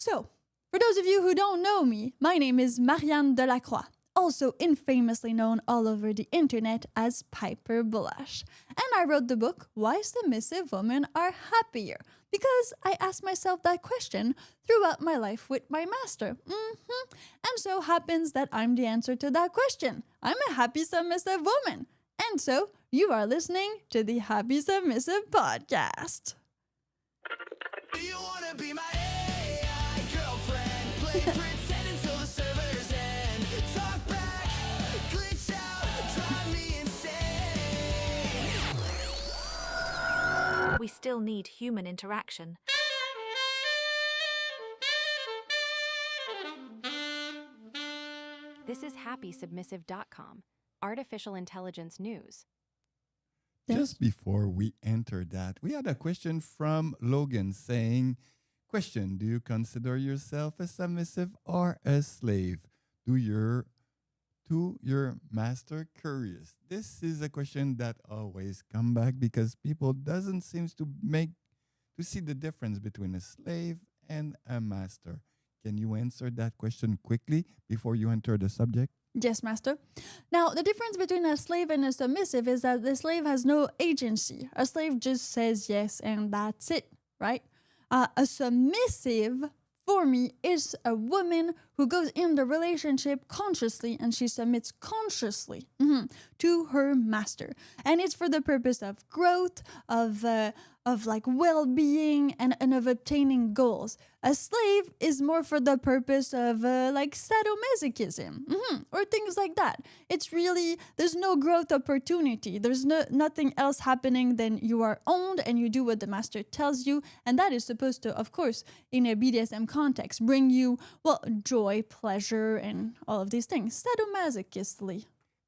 So, for those of you who don't know me, my name is Marian De La Croix, also infamously known all over the internet as Piper Bulash. And I wrote the book, Why Submissive Women Are Happier, because I asked myself that question throughout my life with my master. And so happens that I'm the answer to that question. I'm a happy submissive woman. And so you are listening to the Happy Submissive Podcast. Do you wanna be my AI girlfriend? Play pretend until the servers end. Talk back, glitch out, drive me insane. We still need human interaction. This is HappySubmissive.com, artificial intelligence news. Just before we enter that, we had a question from Logan saying, question, do you consider yourself a submissive or a slave? To your master curious? This is a question that always come back because people doesn't seem to see the difference between a slave and a master. Can you answer that question quickly before you enter the subject? Yes, master. Now, the difference between a slave and a submissive is that the slave has no agency. A slave just says yes and that's it, right? A submissive, for me, is a woman who goes in the relationship consciously and she submits consciously to her master. And it's for the purpose of growth, of like well-being and of obtaining goals. A slave is more for the purpose of like sadomasochism or things like that. It's really, there's no growth opportunity. There's nothing else happening than you are owned and you do what the master tells you. And that is supposed to, of course, in a BDSM context, bring you, well, joy, pleasure, and all of these things. Sadomasochistly.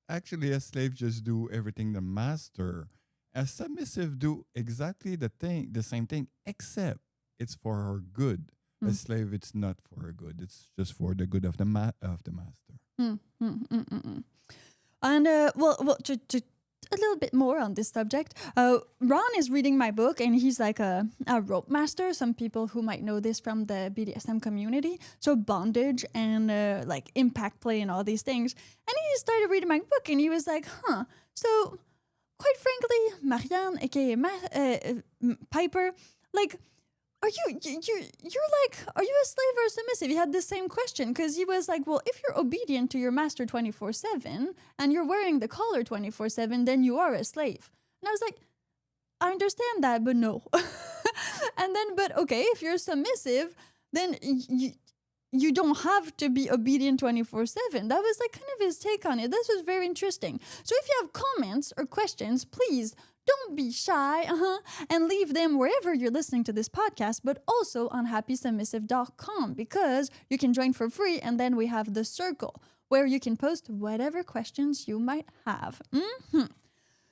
Actually, a slave just do everything the master. A submissive do exactly the same thing, except it's for her good. A slave, it's not for her good. It's just for the good of the master. And well, to a little bit more on this subject, Ron is reading my book, and he's like a rope master. Some people who might know this from the BDSM community. So bondage and like impact play and all these things. And he started reading my book, and he was like, so quite frankly, Marianne, aka Piper, like, are you a slave or a submissive? He had the same question because he was like, well, if you're obedient to your master 24/7 and you're wearing the collar 24/7, then you are a slave. And I was like, I understand that, but no. And then, but okay, if you're submissive, then you don't have to be obedient 24/7. That was like kind of his take on it. This was very interesting. So if you have comments or questions, please don't be shy and leave them wherever you're listening to this podcast, but also on happysubmissive.com because you can join for free. And then we have the circle where you can post whatever questions you might have.